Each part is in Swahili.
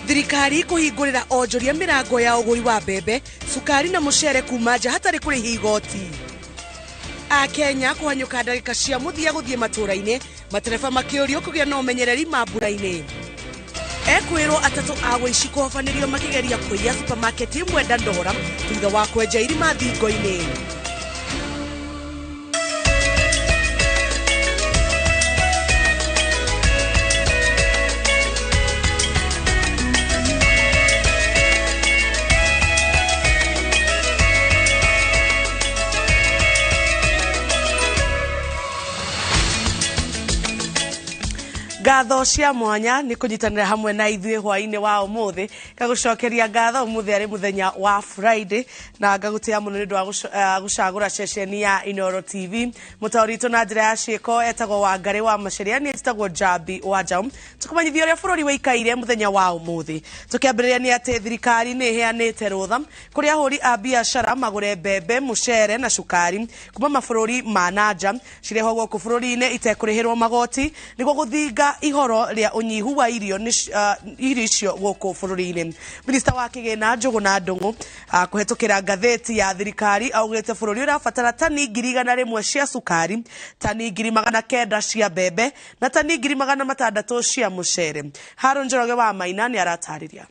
Thirikari kuhingurira onjoria mirango ya uguri wa mbembe, sukari na mucere kuma nja hatari kuriha igoti. Akenya kuhanyuka ndagika cia muthia guthie maturaine, matereba makiurio kugia na umenyereri mamburaine. Ekwirwo atatu agwe icikohofanirio makigeria kuiya supermarket imwe Dandora thutha wa kwenja irima thingo-ini. Ngatho cia mwanya ni kunyitanira hamwe na ithuĩ hwainĩ wa umuthi kagucokeria ngatho umuthi ari muthenya wa Friday na ngagutia muno nĩ wa gucagura ceceni ya Inooro TV mutaurito na njira ya ciĩko etagwo Wangari wa Macharia ni etagwo Jabi wa Jam tukumanyithia ũrĩa bũrũri waikaire muthenya wa umuthi tukiambĩrĩria ni atĩ thirikari nĩ heanĩte rũtha kũrĩ ahũri a biacara magũre mbembe mucere na cukari kuma mabũrũri ma nanja cireho gũkũ bũrũri-inĩ itekũrĩhĩrwo magoti nĩguo gũthinga ihoro ria unyihu wa irio icio gũkũ bũrũri-inĩ. Minista wa kĩgĩna Njũgũna Ndung'u kũhetũkĩra ngathĩti ya thirikari augĩte bũrũri ũrabatara tani 100,000 cia cukari, tani 900 cia mbembe na tani 600 cia mucere. Harun Njoroge wa Maina nĩ aratarĩria.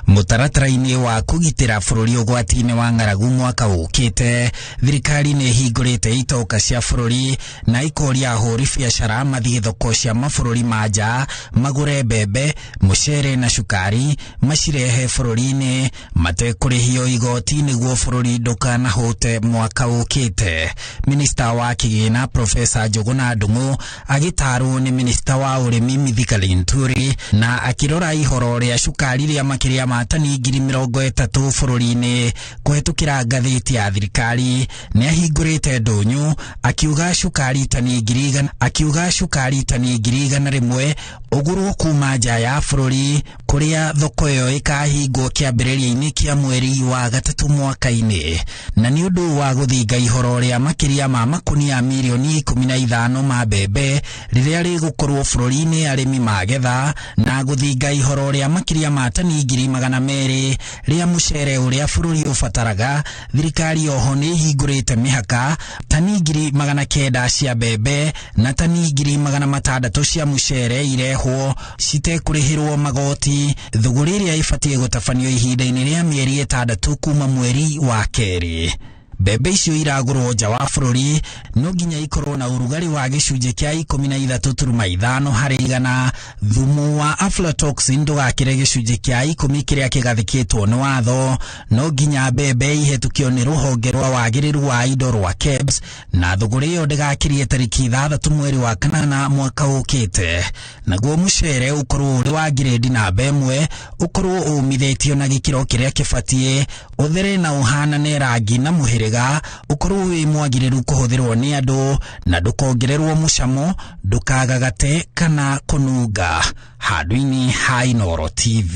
Mutaratara-inĩ wa kugitĩra bũrũri ũgwati-inĩ wa ng'aragu mwaka ũkĩte, thirikari nĩ hingũrĩte itoka cia bũrũri na ikoria ahũri biacara mathiĩ thoko cia mabũrũri ma nja magũre mbembe, mucere na cukari macirehe bũrũri-inĩ matekũrĩhio igoti nĩguo bũrũri ndũkanahũte mwaka ũkĩte. Minista wa kĩgĩna Profesa Njũgũna Ndung'u agĩtarwo nĩ minista wa ũrĩmi Mithika Linturi na akĩrora ihoro rĩa cukari rĩa makĩria ma tani 30,000 bũrũri-inĩ kũhetũkĩra ngathĩti ya thirikari nĩ ahingũrĩte ndũnyũ akiuga cukari tani 100,000 ũgũrwo kuma nja ya bũrũri kũrĩa thoko ĩyo ĩkahingwo kĩambĩrĩria-inĩ kĩa mweri wa gatatũ mwaka-inĩ na nĩ ũndũ wa gũthinga ihoro rĩa makĩria ma makunia milioni 15 ma mbembe rĩrĩa rĩgũkorwo bũrũri-inĩ arĩmi magetha na gũthinga ihoro rĩa makĩria ma tani 200,000 rĩa mucere ũrĩa bũrũri ũbataraga. Thirikari oho nĩ hingũrĩte mĩhaka tani 900 cia mbembe na tani 600 cia mucere irehwo citekũrĩhĩrwo magoti, thũgũrĩ ĩrĩa ĩbatiĩ gũtabanio ihinda-inĩ rĩa mĩeri 6 kuma mweri wa kerĩ. Mbembe icio iragũrwo nja wa bũrũri no nginya ikorwo na ũrugarĩ wa gĩcunjĩ kĩa 13.5 harĩ igana. Thumu wa aflatoxin ndũgakĩre gĩcunjĩ kĩa 10 kĩrĩa kĩgathĩkĩtwo nĩ watho. No nginya mbembe ihetũkio nĩ rũhonge rwa wagĩrĩru wa indo rwa KEBS na thũgũrĩ ĩyo ndĩgakĩrie tarĩki 6 mweri wa kanana mwaka ũkĩte. Naguo mucere ũkorwo ũrĩ wa grade namba 1 ũkorwo ũmithĩtio na gĩkĩro kĩrĩa kĩbatiĩ, ũthere na ũhanane rangi na mũhĩrĩga, ukorwo wĩ mwagĩrĩru kũhũthĩrwo nĩ andũ na ndũkongererwo mũcamo, ndũkagagate kana kũnunga. Handũ-inĩ ha Inooro TV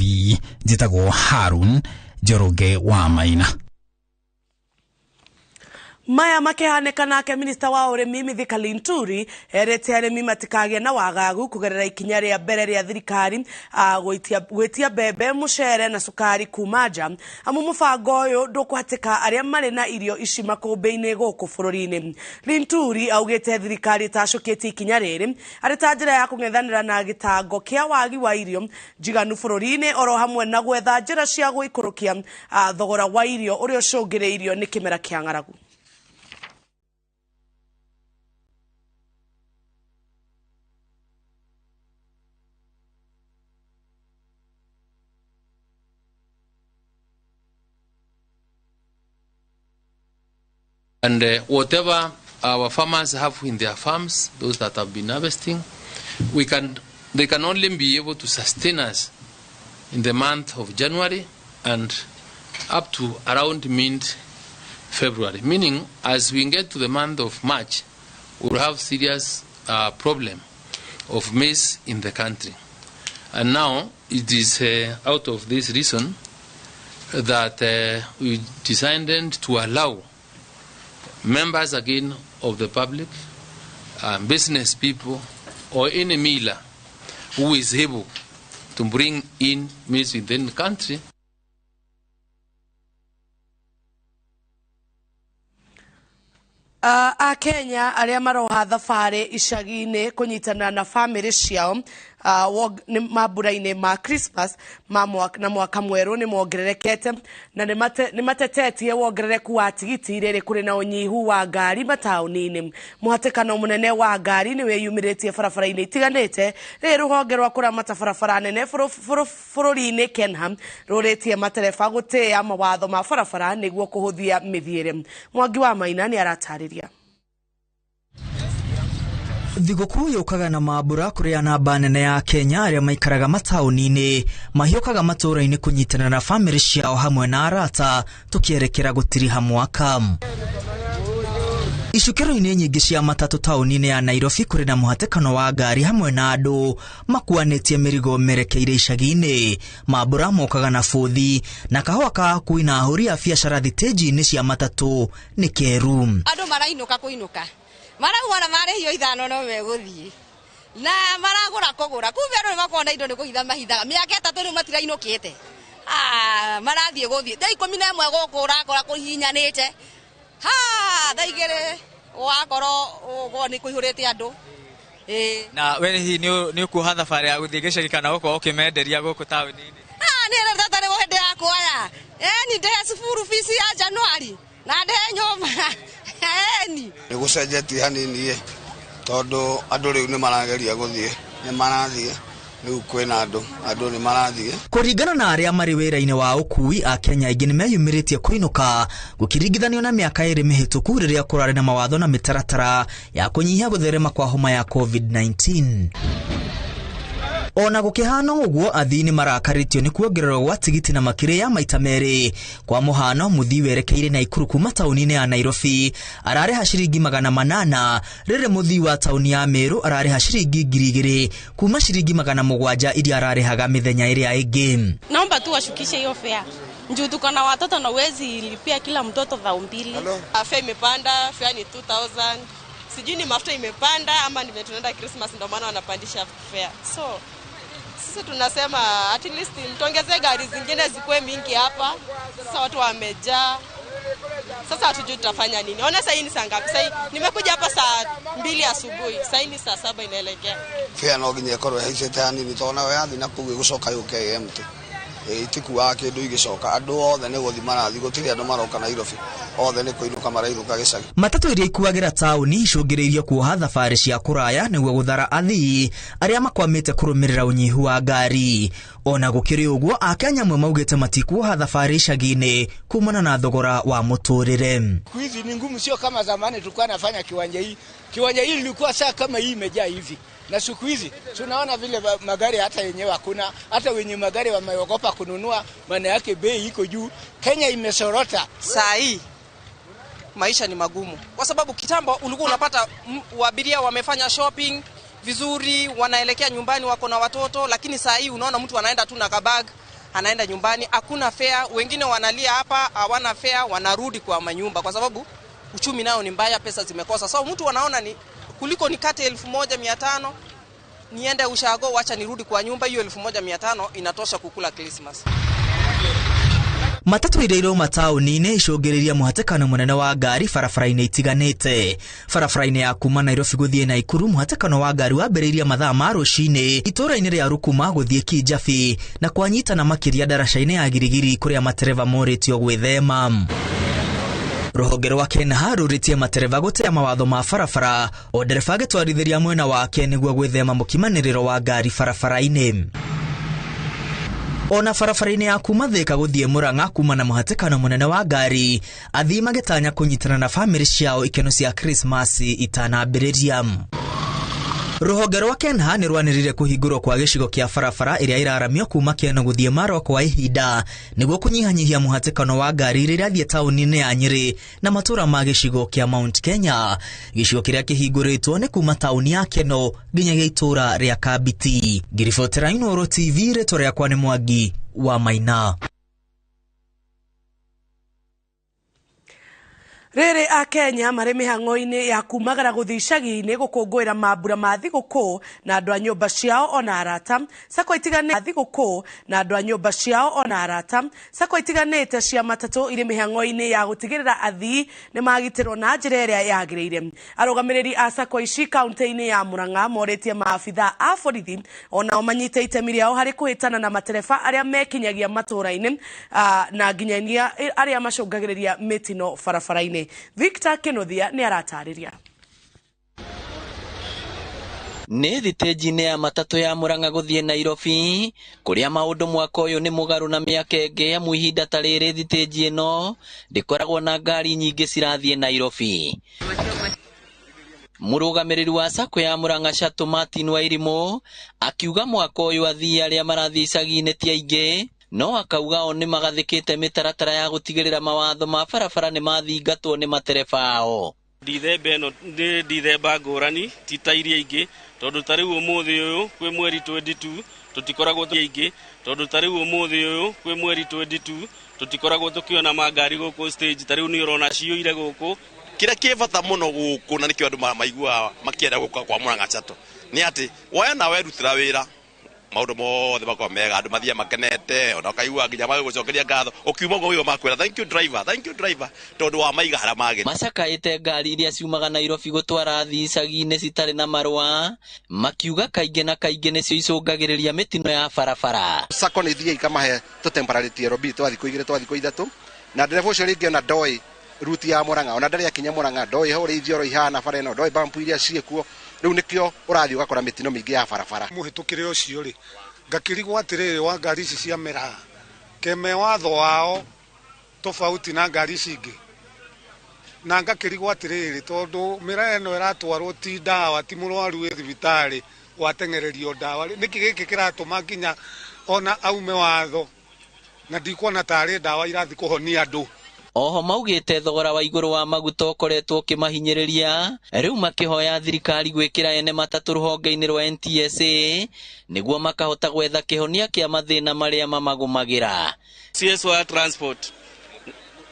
njĩtagwo Harun Njoroge wa Maina. Maya makihanĩka nake minista wa ũrĩmi Mithika Linturi erĩte arĩmi matikagĩa na wagagu kũgerera ikinya rĩa mbere rĩa thirikari gwĩtia mbembe, mucere na cukari kuma nja, amu mũbango ũyũ ndũkũhatĩka arĩa marĩ na irio ici makũmbĩ-inĩ gũkũ bũrũri-inĩ. Linturi augĩte thirikari ĩtacũkĩtie ikinya rĩrĩ arĩ ta njĩra ya kũng'ethanĩra na gĩtango kĩa wagi wa irio njiganu bũrũri-inĩ oro hamwe na gwetha njĩra cia gũikũrũkia thogora wa irio ũrĩa ũcũngĩrĩirio nĩ kĩmera kĩa ng'aragu. And whatever our farmers have in their farms, those that have been harvesting, they can only be able to sustain us in the month of January and up to around mid-February. Meaning, as we get to the month of March, we'll have serious problem of maize in the country. And now it is out of this reason that we decided to allow members again of the public, business people, or any miller who is able to bring in meals within the country. A Kenya aria maroha thabari icagi-ini kunyitana na family ciao mambura-ini ma Christmas na mwaka mweru ni mongererekete na ni matetetie wongerereku wa tigiti riri kuri na unyihu wa ngari matauni-ini. Muhatikano munene wa ngari ni wiyumiritie barabara-ini itiganite riri ruhonge rwa kuramata barabara nene bururi-ini Kenha ruritie matereba gutia mawatho ma barabara niguo kuhuthia mithiire. Mwangi wa Maina ni aratariria. Thigũkũ yũkaga na mambura kũrĩa namba nene ya Kenya arĩa maikaraga mataũni-inĩ mahiũkaga matũũra-inĩ kũnyitana na family ciao hamwe na arata tũkĩerekera gũtiriha mwaka. Icukĩro-inĩ nyingĩ cia matatũ taũni-inĩ ya Nairobi kũrĩ na mũhatĩkano wa ngari hamwe na andũ makuanĩtie mĩrigo merekeire icagi-inĩ. Mambura mokaga na bũthi na kahũa ka akui na ahũri a biacara thitĩnji-inĩ cia matatũ nĩ keru. Andũ marainũka kũinũka maraumana marĩhio ithano no megũthiĩ na maragũra kũgũra kumbe andũ nĩmakona indo nĩkũhitha mahithaga mĩaka ĩtatũ rĩu matirainũkĩte marathiĩ gũthiĩ thaa 11 gũkũ ũrakora kũhihinyanĩte thaa 2 wakorwo ũguo nĩ kũihũrĩte andũ. Na we hihi nĩ ũkuoha thabarĩ ya gũthiĩ gĩcagi kana gũkorwo ũkĩmenderia gũkũ taũni-inĩ? Niĩ tata nĩ hĩndĩ ya kuoya ni ndĩhe cukuru fees ya Januari na ndĩhe nyũmba nĩ gũcenjetie hanini tondũ andũ rĩu nĩ marageria gũthiĩ nĩ marathiĩ rĩu kwĩna andũ nĩ marathiĩ. Kũringana na arĩa marĩ wĩra-inĩ wa ũkui a Kenya aingĩ nĩ meyumĩrĩtie kũinũka gũkĩringithanio na mĩaka ĩrĩ mĩhĩtũku rĩrĩa kũrarĩ na mawatho na mĩtaratara ya kũnyihia gũtherema kwa homa ya COVID-19. Ona gũkĩhana ũguo athii nĩ marakarĩtio nĩ kuongererwo gwa tigiti na makĩria ya maita merĩ. Kwa mũhano mũthii werekeire Naikuru kuma taũni-inĩ ya Nairobi ararĩha ciringi 800 rĩrĩ mũthii wa taũni ya Meru ararĩha ciringi 2000 kuma ciringi 700 iria ararĩhaga mĩthenya ĩrĩa ĩngĩ. Naomba tu washukishe hiyo fare. Njoo tuko na watoto na uwezi lipia kila mtoto 2,000. Fare imepanda, fare ni 2000. Sijui ni mafuta imepanda ama ni tunaenda Christmas ndio maana wanapandisha fare. So sisi tunasema at least mtongeze gari zingine zikuwe mingi hapa. Sasa watu wamejaa. Sasa hatujui tutafanya nini. Ona sasa hii ni saa ngapi? Sasa nimekuja hapa saa 2 asubuhi. Sasa ni saa 7 inaelekea. Fare no nginya korwo haicete hanini tona we athi na kuge gucoka yuke empty. Itikuwa kindu igicoka andu othe nĩ gũthi marathi gũtirĩ andũ maroka Nairobi othe nĩ kũinũka marainũka gĩcagi. Matatũ iria ikuagĩra taũni icũngĩrĩirio kuoha thabarĩ cia kũraya nĩguo gũthara athii arĩa makwamĩte kũrũmĩrĩra ũnyihu wa ngari. Ona gũkĩrĩ ũguo Akenya amwe maugĩte matikuoha thabarĩ icagi-inĩ kumana na thogora wa mũtũrĩre. Hizi ni ngumu, sio kama zamani tulikuwa nafanya kiwanja hii. Kiwanja hii ilikuwa saa kama hii imejaa hivi. Na siku hizi tunaona vile magari hata yenyewe hakuna, hata wenye magari wameogopa kununua, maana yake bei iko juu. Kenya imesorota. Saa hii maisha ni magumu kwa sababu kitambo ulikuwa unapata abiria wamefanya shopping vizuri, wanaelekea nyumbani, wako na watoto, lakini saa hii unaona mtu anaenda tu na kabag anaenda nyumbani, hakuna fare. Wengine wanalia hapa hawana fare, wanarudi kwa manyumba kwa sababu uchumi nao ni mbaya, pesa zimekosa. So mtu wanaona ni kuliko nikate 1,500 niende ushago, wacha nirudi kwa nyumba, hiyo 1,500 inatosha kukula Christmas. Matatũ iria irauma taũni-inĩ icũngĩrĩria mũhatĩkano mũnene wa ngari barabara-inĩ itiganĩte. Barabara-inĩ ya kuma Nairobi gũthiĩ Naikuru mũhatĩkano wa ngari wambĩrĩirie mathaa ma rũcinĩ itũũra-inĩ rĩa Rukuma gũthiĩ Kijabi na kwanyitana makĩria daraca-inĩ ya Girigiri kũrĩa matereva morĩtio gwĩthema. Rũhonge rwa Kenha rũrĩtie matereva gũtea mawatho ma barabara o ndereba agĩtwarithĩria mwena wake nĩguo gwĩthema mũkimanĩrĩro wa ngari barabara-inĩ. Ona barabara-inĩ ya kuma Thika gũthiĩ Murang'a kuma na mũhatĩkano mũnene wa ngari athii magĩtanya kũnyitana na family ciao ikeno cia Christmas itanambĩrĩria. Rũhonge rwa Kenha nĩ rwanĩrĩire kũhingũrwo kwa gĩcigo kĩa barabara ĩrĩa iraramio kuma Keno gũthiĩ Narok kwa ihinda nĩguo kũnyihanyihia mũhatĩkano wa ngari iria irathiĩ taũni-inĩ ya Nyeri na matũũra ma gĩcigo kĩa Mount Kenya. Gĩcigo kĩrĩa kĩhingũrĩtwo nĩ kuma taũni ya Keno nginyagia itũũra rĩa Kabiti. Ngiribotera Inooro TV, rĩtwa rĩakwa nĩ Mwangi wa Maina. Rere a Kenya mare mihang'o-ini ya kumagara guthi icagi-ini gukungwira mambura ma thiguku na andu a nyumba ciao ona arata sako itigane thiguku na andu a nyumba ciao ona arata sako itiganite cia matatu iri mihang'o-ini ya gutigirira athii ni magitirwo na njira iria yagiriire. Arugamiriri a sako ici kaunti-ini ya Murang'a moretie maabitha a borithi onao manyite itemi riao hari kuhitana na matereba aria mekinyagia matura-ini na nginyania aria macungagiriria mitino barabara-ini. Victor Kenothia ni aratariria. Nĩ thitĩnji-inĩ ya matatũ ya Murang'a gũthiĩ Nairobi kũrĩa maũndũ mwaka ũyũ nĩ mũgarũ na mĩaka ĩngĩ amu ihinda ta rĩrĩ thitĩnji ĩno ndĩkoragwo na ngari nyingĩ cirathiĩ Nairobi. Mũrũgamĩrĩri wa sako ya Murang'a Shuttle Martin Wairimũ akiuga mwaka ũyũ athii arĩa marathiĩ icagi-inĩ ti aingĩ, no akauga o nĩ magathĩkĩte mĩtaratara ya gũtigĩrĩra mawatho ma barabara nĩ mathingatwo nĩ matereba ao. Ndithemba ĩno nĩ ndithemba ngũrani ti ta iria ingĩ tondũ ta rĩu ũmũthĩ ũyũ kwĩ mweri 22 tũtikoragwo ingĩ tondũ ta rĩu ũmũthĩ ũyũ kwĩ mweri 22 tũtikoragwo tũkĩona mangari gũkũ stage ta rĩu nĩ ũrona ciyũire gũkũ. Kĩrĩa kĩ bata mũno gũkũ na nĩkĩo andũ maiguaga makĩenda gũka kwa Murang'a Shuttle nĩ atĩ woya na werutĩra wĩra maũndũ mothe makorwo mega, andũ mathiĩ makenete ona ũkaigua nginya magĩgũcokeria ngatho ũkiuma ũguo makwĩra thank you driver tondũ wa maiga harĩa magĩrĩ. Macakaĩte ngari iria ciumaga Nairobi gũtwara athii icagi-inĩ citarĩ na marũa makiuga kaingĩ na kaingĩ nĩcio icũngagĩrĩria mĩtino ya barabara. Sako nĩ ithiĩ ikamahe temporary TLB twathi kũ 2 twathi kũ 3 na ndereba ũcio rĩngĩ ona ndoĩ ruti ya Murang'a ona ndarĩ akinya Murang'a ndoĩ ho ũrĩithio ihana bara ĩno ndoĩ bump iria ciĩkuo rĩu nĩkĩo ũrathiĩ ũgakora mĩtino mĩingĩ ya barabara. Mũhĩtũkĩre ũcio rĩ ngakĩrigwo atĩrĩrĩ wa ngari ici cia mera keme watho wao tofauti na ngari ici ingĩ na ngakĩrigwo atĩrĩrĩ tondũ mera ĩno ĩratwarwo ti ndawa ti mũrwaru wĩ thibitarĩ watengererio ndawa nĩkĩ gĩkĩ kĩratũma nginya ona aume watho na ndikuona tarĩ ndawa irathiĩ kũhonia andũ. Oho maugĩte thogora wa igũrũ wa maguta ũkoretwo ũkĩmahinyĩrĩria rĩu makĩhoya thirikari gwĩkĩra ene matatũ rũhonge-inĩ rwa NTSA nĩguo makahota gwetha kĩhonia kĩa mathĩna marĩa mamagũmagĩra. CS wa transport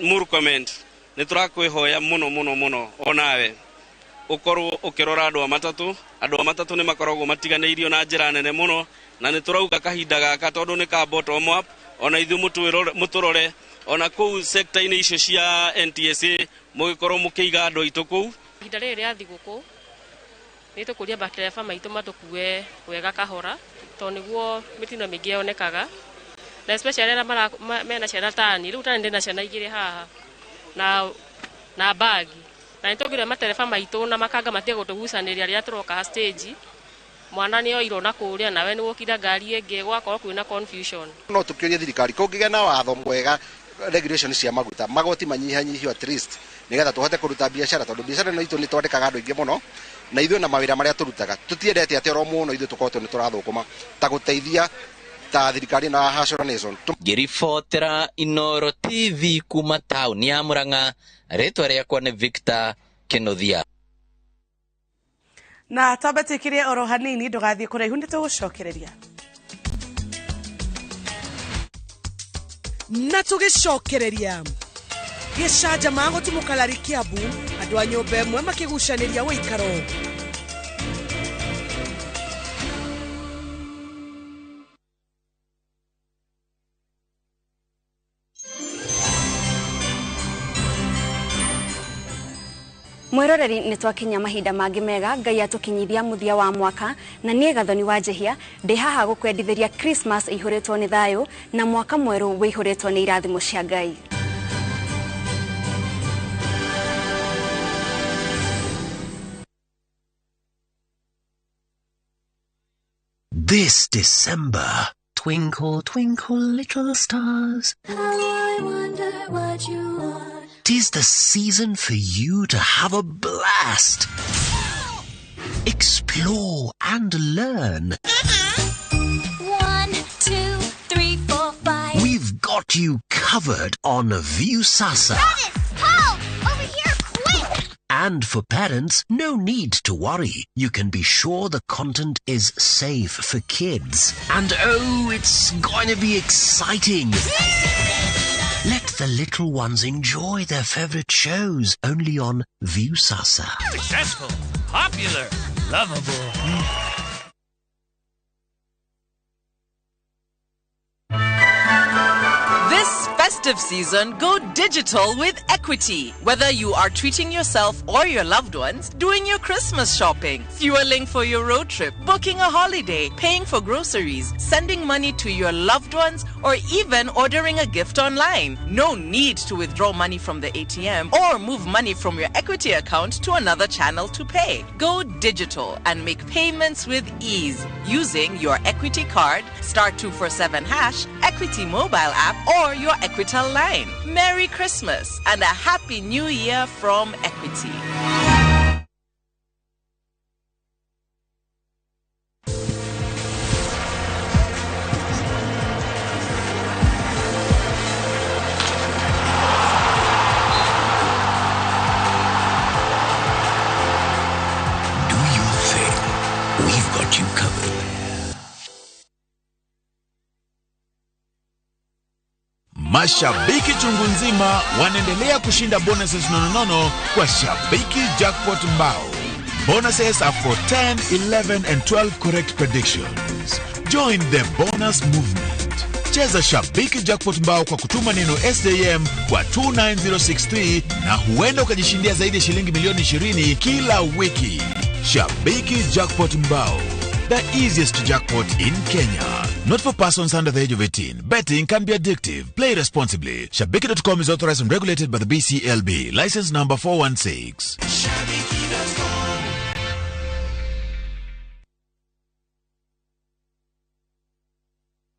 Murkomen nĩ tũrakwĩhoya mũno onawe ũkorwo ũkĩrora andũ a matatũ nĩ makoragwo matiganĩirio na njĩra nene mũno na nĩ tũrauga kahinda gaka tondũ nĩ ka bottom up ona ithuĩ mũtũrore ona kũu sector-inĩ icio cia NTSA mũgĩkorwo mũkĩiga andũ aitũ kũu. Ihinda rĩrĩ rĩa thigũkũ nĩ tũkũria matereba maitũ matũkue wega kahora tondũ nĩguo mĩtino mĩingĩ yonekaga na especially arĩa mena ciana tani rĩu tani ndĩna ciana igĩrĩ haha na bagi na nĩ tũkũria matereba maitũ na makanga matige gũtũgucanĩria rĩrĩa tũroka stage mwana nĩ oirwo na kũrĩa nawe nĩ gũkira ngari ĩngĩ gwakorwo kwĩna confusion. No tũkĩoria thirikari kũngĩgĩa na watho mwega regulation cia maguta magoti manyihanyihio at least nigetha tũhote kũruta biacara tondũ biacara ĩno itũ nĩ twandĩkaga andũ aingĩ mũno na ithuĩ na mawĩra marĩa tũrutaga tũtiendete atĩ oro mũno ithuĩ tũkorwo nĩ tũrathũkũma ta gũteithia ta thirikari na Hustler Nation. Ngĩribotera Inooro TV kuma taũni ya Murang'a, rĩtwa rĩakwa nĩ Victor Kenothia. Na twambatĩkĩrie oro hanini ndũgathiĩ kũraihu nĩ tũgũcokereria. Na tũgĩcokereria gĩcanjama gũtumũka Larry Kiambu andũ a nyũmba ĩmwe makĩgucanĩria wĩikaro. Mwĩroreri nĩ twakinya mahinda mangĩ mega Ngai atũkinyithia mũthia wa mwaka na niĩ Gathoni wa Njehia ndĩ haha gũkwendithĩria Christmas ĩihũrĩtwo nĩ thayũ na mwaka mwerũ wĩihũrĩtwo nĩ irathimo cia Ngai. This December, twinkle, twinkle, little stars. How I wonder what you are. 'Tis the season for you to have a blast. Explore and learn. 1, 2, 3, 4, 5. We've got you covered on Viusasa. Paul, over here, quick! And for parents, no need to worry. You can be sure the content is safe for kids. And oh, it's going to be exciting. Let the little ones enjoy their favorite shows only on Viusasa. Successful, popular, lovable. This festive season, go digital with Equity. Whether you are treating yourself or your loved ones, doing your Christmas shopping, fueling for your road trip, booking a holiday, paying for groceries, sending money to your loved ones, or even ordering a gift online. No need to withdraw money from the ATM or move money from your Equity account to another channel to pay. Go digital and make payments with ease using your Equity card, *247#, Equity mobile app, or your Equitel line. Merry Christmas and a Happy New Year from Equity. Do you think we've got you covered? Mashabiki chungu nzima wanaendelea kushinda bonuses nononono kwa Shabiki Jackpot Mbao. Bonuses are for 10, 11 and 12 correct predictions. Join the bonus movement. Cheza Shabiki Jackpot Mbao kwa kutuma neno SJM kwa 29063 na huenda ukajishindia zaidi ya shilingi milioni 20 kila wiki. Shabiki Jackpot Mbao, the easiest jackpot in Kenya. Not for persons under the age of 18. Betting can be addictive. Play responsibly. Shabiki.com is authorized and regulated by the BCLB. License number 416.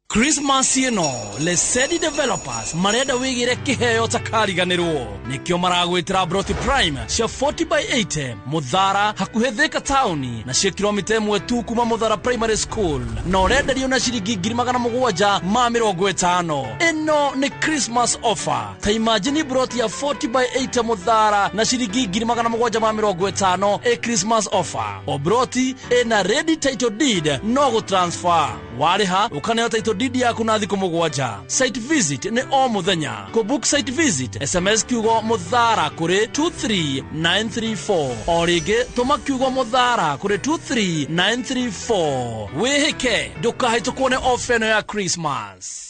Christmas ino Lesedi Developers marenda wigire kiheo takariganirwo nikyo maragwitira Broti Prime cia 40/80 Muthara hakuhe Thika Town na cia kilomita 1 tu kuma Muthara Primary School no renderio na shilingi 750. Ino ni Christmas offer. Ta imagine Broti ya 40/80 Muthara na shilingi 750 e Christmas offer. O Broti ena ready title deed no go transfer. Wariha ukaneo title didi yaku na thiko mugwanja. Site visit ni o muthenya. Ko book site visit SMS kiugo Muthara kuri 23934 orige tuma kiugo Muthara kuri 23934. Weheke ndukahaitwo kuone offer ya Christmas.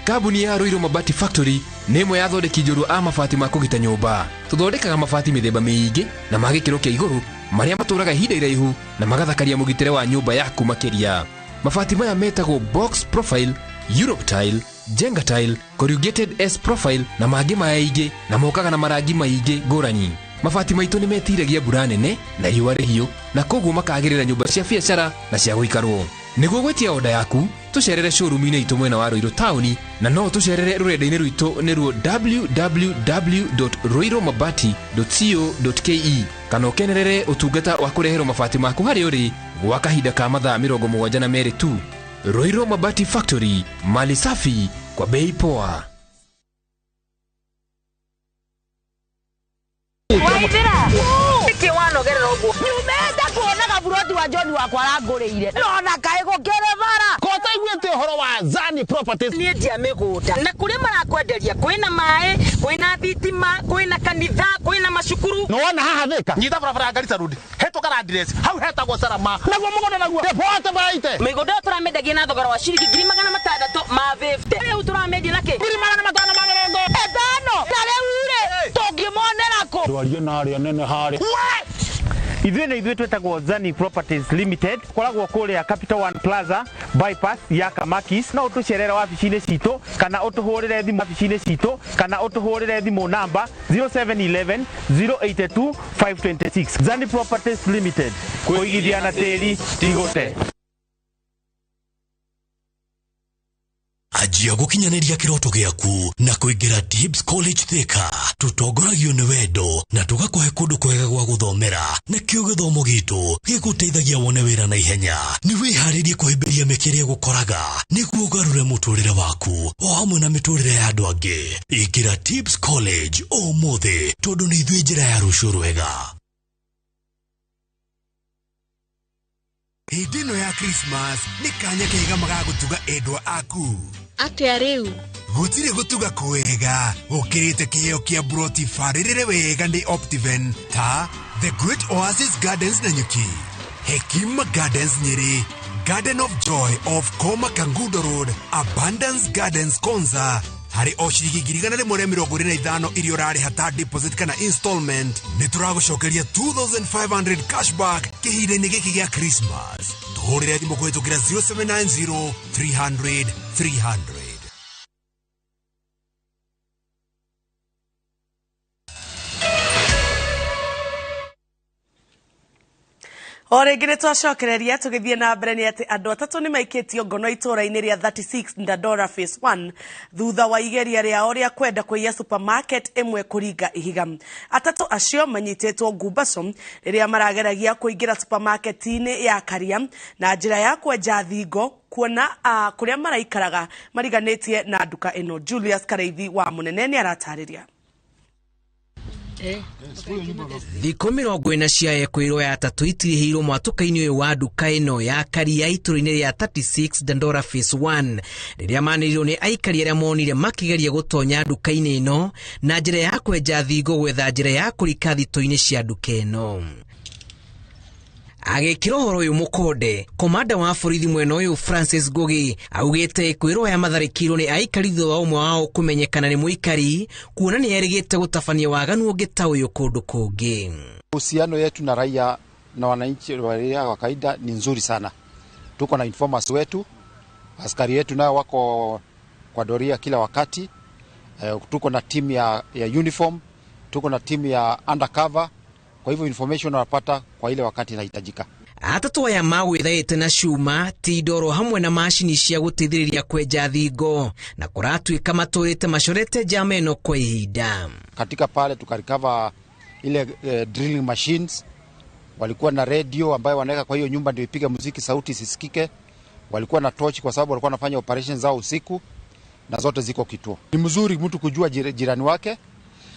Kabuni ya Roiro Mabati Factory nemwe yathondeki njuru a mabati ma kugita nyumba. Tuthondekaga mabati mithemba miingi na magikiro kia iguru maria maturaga ihinda iraihu na magathakaria mugitire wa nyumba yaku makiria. Mabati maya metagwo box profile, Europe tile, Jenga tile, corrugated S profile na mangĩ maingĩ na mokaga na marangi maingĩ ngũrani. Mabati maitũ nĩ metiragia mbura nene na riũa rĩhiũ na koguo makagĩrĩra nyũmba cia biacara na cia gũikarwo. Nĩguo gwetia order yaku tucerere showroom-inĩ itũ mwena wa Roiro Town na no tucerere rũrenda-inĩ rwitũ nĩruo www.roiromabati.co.ke kana ũkenerere ũtungata wa kũreherwo mabati maku harĩ ũrĩ gwa kahinda ka mathaa 72 tu. Roiro Mabati Factory, mali safi kwa bei poa. Waithira iki wanogerera uguo nyumenda kuonaga buroti wa John wakwa arangũrĩire nona kaĩ gũkĩrĩ bara kota igwĩte ũhoro wa Zani Properties nĩ ndia mĩgũnda na kũrĩa marakwenderia kwĩna maĩ kwĩna thitima kwĩna kanitha kwĩna macukuru no wana haha Thika nyita barabara ya Garissa Road hetũka address hau hetagwo Sarama naguo mũgũnda naguo depote baite mĩgũnda ĩyo tũramendagia na thogora wa ciringi 600 ma 50 rĩu tũramendia na kĩ 550 ethano na rĩu rĩ tũngĩmonera kũ ndwario na arĩa nene harĩ Ithuĩ twetagwo Zani Properties Limited koragwo kũrĩa Capital One Plaza bypass ya Kamakis na ũtũcerera wabici-inĩ citũ kana ũtũhũrĩre thimũ wabici-inĩ citũ kana ũtũhũrĩre thimũ namba 0711 082 526. Zani Properties Limited kũigithia na tĩri tigũte. Ajia gukinyanĩria kĩroto gĩaku na kũingĩra Tibbs College Thika tutongoragio nĩ wendo na tũgakũhe kũndũ kwega gwa gũthomera nakĩo gĩthomo gitũ gĩgũteithagia wone wĩra na ihenya. Nĩ wĩharĩrie kũhĩmbĩria mĩkĩrĩa gũkoraga nĩguo ũgarũre mũtũrĩre waku o hamwe na mĩtũrĩre ya andũ angĩ. Ingĩra Tibbs College ũmũthĩ tondũ nĩ ithuĩ njĩra ya rũciũ rwega. Hindino ya Christmas ni kanya kega magagutuga endwa aku. Atia riu Gutire gutuga kwega ukirite kiheo kia broti faririre wega ndi Optiven ta The Great Oasis Gardens Nanyuki, Hekima Gardens Nyeri, Garden of Joy of Koma Kangudo Road, Abundance Gardens Konza. Hari oshiriki girigana le more 45 iri orari hata deposit kana installment nituragucokeria 2500 cashback kihire-ini giki gia Christmas. Tuhurire thimo kwitukira 0790 300 300. Ore ngire twacokereria tugithie na mbere ni ati andu atatu ni maikitio ngono itura-ini ria 36 Dandora phase 1 thutha wa igeria riao ria kwenda kuiya supermarket imwe kuringa ihiga. Atatu acio manyitetwo Gumbaso riria marageragia kuingira supermarket-ini ya Karia na njira ya kwenja thingo kuona kuria maraikaraga mariganitie na nduka ino. Julius Kareithi wa Munene ni aratariria. Thikũ 40 ciaekwirwo ya atatu itirihirwo mwatuka-ini uyu wa nduka ino ya Karia itũra-ini ria 36 Dandora phase 1 riria manirirwo ni aikari aria monire makigeria gutonya nduka-ini ino na njira ya kwenja thingo gwetha njira ya kurika thito-ini cia nduka ino. Agekira horo uyu mukonde komanda wa borithi mwena uyu Francis Ngugi augite kwirwo ya matharikiro ni aikari thutha wa umwe wao kumenyekana ni muikari kuona ni erigite gutabania waganu ungita uyu kundu kungi. Uhusiano yetu na raia na wananchi wa kawaida ni nzuri sana. Tuko na informers wetu, askari wetu nao wako kwa doria kila wakati. Tuko na team ya uniform, tuko na team ya undercover. Kwa hivyo information wanapata kwa ile wakati inahitajika. Atatu aya magwithaite na cuma tidoro hamwe na mashini cia gutithiriria kwenja thingo na kuratuika maturite macorete jameno kwa ihinda. Katika pale tukarikava ile drilling machines, walikuwa na radio ambayo wanaweka kwa hiyo nyumba ndio ipige muziki sauti isisikike. Walikuwa na torch kwa sababu walikuwa wanafanya operations zao usiku na zote ziko kituo. Ni mzuri mtu kujua jirani wake.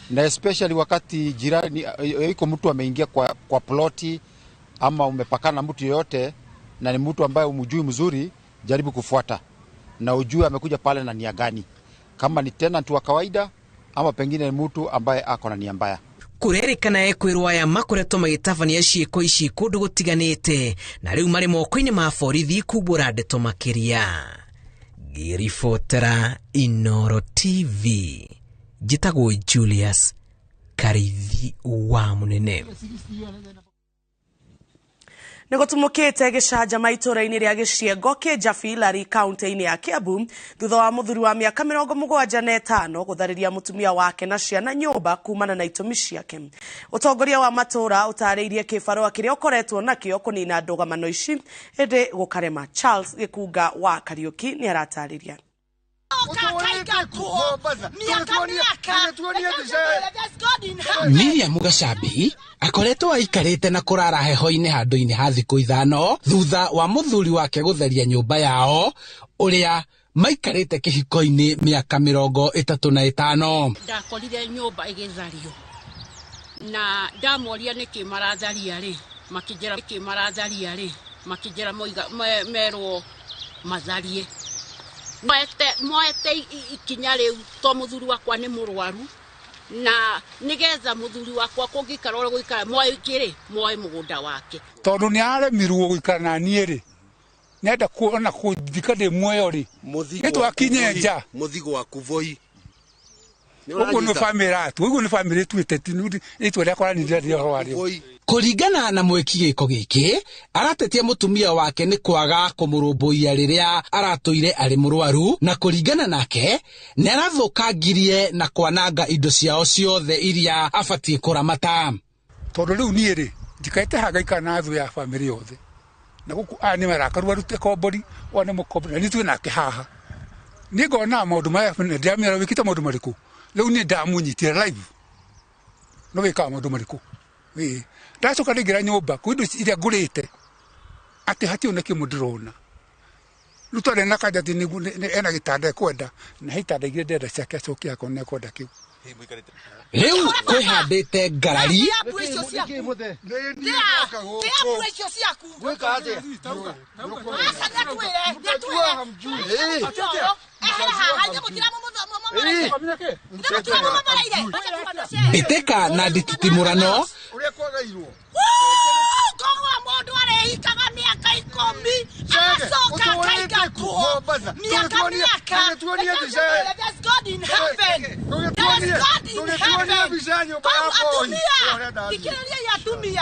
Na especially wakati jirani yuko mtu ameingia kwa ploti ama umepakana mtu yoyote na ni mtu ambaye umjui mzuri, jaribu kufuata na ujue amekuja pale na nia gani, kama ni tenant wa kawaida ama pengine ni mtu ambaye ako na nia mbaya. Kurerikana ekwirwo aya makoretwo magitabania ciiko ici kundu gutiganite na riu mari moko-ini ma borithi kumbura ndeto makiria. Girifotera Inoro TV. Jitagwo Julius Kareithi wa Munene. Nigotumukite gicanjama itura-ini ria Giciengo Kijabi Lari kaunti-ini ya Kiambu thutha wa muthuri wa miaka 75 guthariria mutumia wake na ciana nyumba kumana na itumi ciake. Utongoria wa matura utariirie kibarua kiria ukoretwo nakio kunina ndugamano ici indi gukarema. Charles Gikunga wa Kariuki ni aratariria. Miriam Gacabi akoretwo aikarite na kurara heho-ini handu-ini ha thiku 5 thutha wa muthuri wake gutheria nyumba yao uria maikarite kihiko-ini miaka 35. Ndakorire nyumba igithario na ndamoria niki maratharia ri makijera niki maratharia ri makijera merwo matharie mwete ikinya riu to muthuri wakwa ni murwaru na nigetha muthuri wakwa kungikara ore guikara moikire moe mugunda wake tondu ni aremirwo guikara na nie ri nenda kuona kuthika ndi muoyo ri itu akinye nja muthigo wa kuvoi uguo ni family tu iteti itu ria kora ni ndia horo kuringana na mweki giko giki aratetie mutumia wake ni kwaga kumurumbuia riria aratuire ari murwaru na kuringana nake ni arathukangirie na kwananga indo ciao ciothe iria abatie kuramata tondu riu nie ri ndikaite hagaika na thu ya family yothe na guku ani marakaru rute kombori one mukombori ni tu nake haha ni ngona maundu maya ndamira wikite maundu mariku riu ni ndamunyitie live no wika maundu mariku ndacoka ngira nyumba kwindo iria ngurite ati hati oneke mudirona rutare na kaja tini ena gitanda kwenda na hitanda igire ndenda ciake acokia akone kwenda kiu Riu kwihandite ngarari mbitĩka na ndititimũrano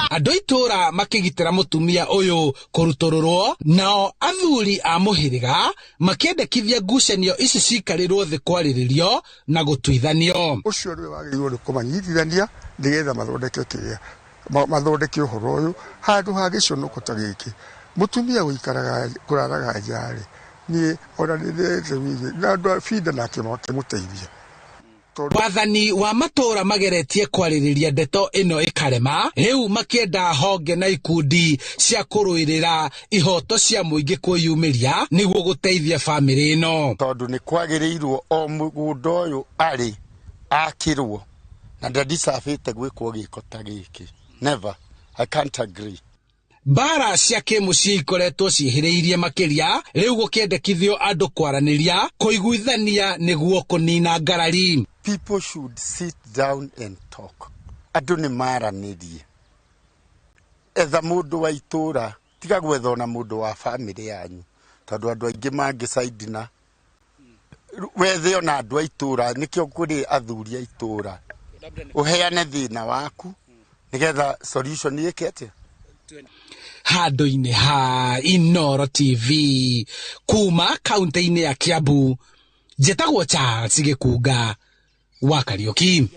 andũ itũra makĩgitĩra mũtumia ũyũ kũrutũrũrwo, nao athuri a mũhĩrĩga makĩendekithia ngucanio ici cikarĩrwo thĩ kwarĩrĩrio na gũtuithanio. Ũcio nĩ wagĩrĩirwo nĩ kũmanyitithania nĩgetha mathondeke kĩrĩa mathondeke ũhoro ũyũ handũ ha gĩconoko ta gĩkĩ. Mũtumia gũikaraga kũraraga njarĩ niĩ ona nĩndĩrete na andũ a binda nake makĩmũteithia. Wathani wa matũra mageretie kwarĩrĩria ndeto ĩno ĩkarema, rĩu makĩenda honge na ikundi cia kũrũĩrĩra ihoto cia mũingĩ kwĩyumĩria nĩguo gũteithia bamĩrĩ ĩno. Tondũ nĩ kwagĩrĩirwo o mũgũnda ũyũ arĩ akĩrwo na ndadisafĩte gwĩkwo gĩko ta gĩkĩ. Never. I can't agree. Mbara cia kĩmũciĩ ikoretwo ciĩhĩrĩirie makĩria, rĩu gũkĩendekithio andũ kwaranĩria kũiguithania nĩguo kũnina ngarari. People should sit down and talk. Andũ nĩ maranĩrie. Etha mũndũ wa itũra, tiga gwetha ona mũndũ wa bamĩrĩ yanyu. Tondũ andũ aingĩ mangĩcaidina. Wethe ona andũ a itũra, nĩkĩo kũrĩ athuri a itũra. Ũheane thĩna waku, nĩgetha solution yĩkete. Handũ-inĩ ha Inooro TV kuma kaunti-inĩ ya Kiambu, njĩtagwo Charles Gĩkunga wa Kariuki.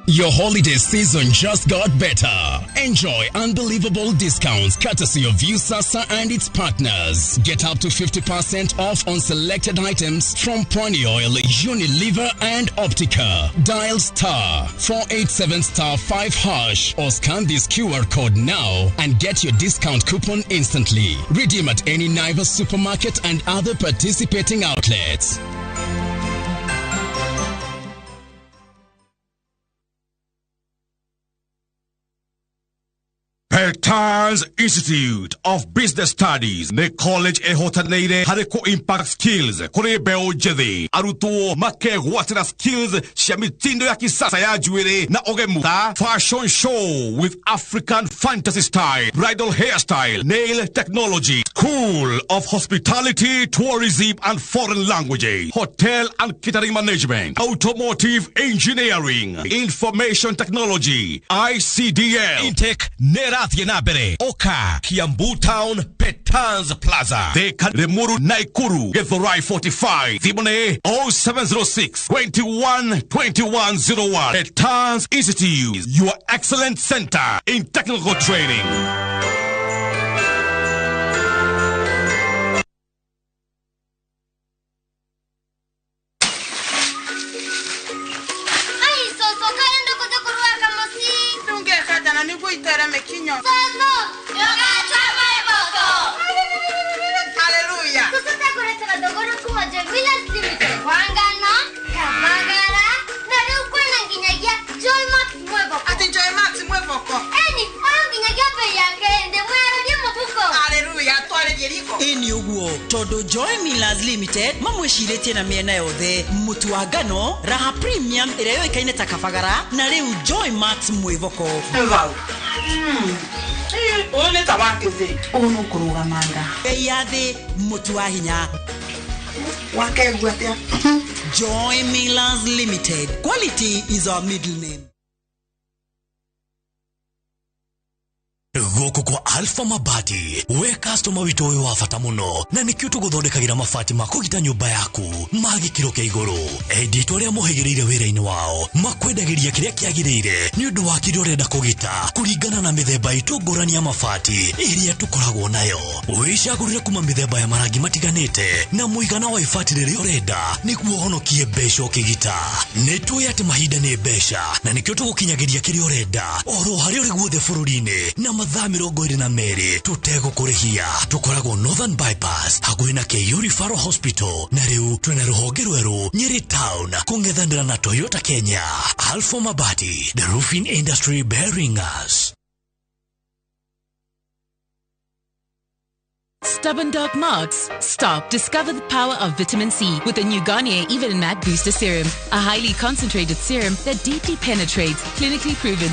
Your holiday season just got better. Enjoy unbelievable discounts courtesy of USASA and its partners. Get up to 50% off on selected items from Pony Oil, Unilever and Optica. Dial *487*5# or scan this QR code now and get your discount coupon instantly. Redeem at any Naivas supermarket and other participating outlets. Peltans Institute of Business Studies ne college ehotanĩire harĩ ku impact skills kũrĩ mbeũ njĩthĩ. Arutwo makegwatĩra skills cia mĩtindo ya kisasa ya njuĩrĩ na ũgemu ta fashion show with African fantasy style, bridal hairstyle, nail technology, school of hospitality, tourism and foreign languages, hotel and catering management, automotive engineering, information technology, ICDL. Intake nerathie na bere. Oka, Kiambu Town, Peltans Plaza. Thika, Limuru, Naikuru, Githurai 45. Thimone 0706 21 2101. Peltans Institute, your excellent center in technical training. Hallelujah. Kusota kureta dogoro kuwa Williams Limited. Wangano, Kamagara, na leo kuna nginyagia Joy Max Mwevoko. Ati Joy Max Mwevoko. Eni, oyo nginyagia pe yake ende mwera di mabuko. Hallelujah, twale jeriko. Eni uguo, todo Joy Millers Limited, mamwishirĩtie na mĩena yothe, mũtu wa ngano, raha premium ĩrĩa yoĩkaine ta kabagara, na rĩu Joy Max Mwevoko. Wow. One tabakeze. Ono kuruga manga. Eyade mutu wa hinya. Wakegwatia. Joy Millers Limited. Quality is our middle name. Gũkũ kwa Alpha Mabati, we customer witũ ũyũ wa bata mũno, na nĩkĩo tũgũthondekagĩra mabati ma kũgita nyũmba yaku ma gĩkĩro kĩa igũrũ. Enditũ arĩa mohĩgĩrĩire wĩra-inĩ wao makwendagĩria kĩrĩa kĩagĩrĩire nĩ ũndũ wa kĩrĩa ũrenda kũgita kũringana na mĩthemba itũ ngũrani ya mabati ĩrĩa tũkoragwo nayo. Wĩcagũrĩre kuma mĩthemba ya marangi matiganĩte na mũigana wa ibati rĩrĩa ũrenda nĩguo ũhonokie mbeca ũkĩgita. Nĩtũĩ atĩ mahinda nĩ mbeca na nĩkĩo tũgũkinyagĩria kĩrĩa ũrenda oro harĩa ũrĩ guothe bũrũri-inĩ na mathami 22 tutegũkũrĩhia. Tũkoragwo Northern Bypass hakuhĩ na Keio Referral Hospital, na rĩu twĩna rũhonge rwerũ Nyeri Town kũng'ethanĩra na Toyota Kenya. Alpha Mabati, the roofing industry bearing us. Stubborn dark marks? Stop. Discover the power of vitamin C with the new Garnier Even and Matte Booster Serum, a highly concentrated serum that deeply penetrates, clinically proven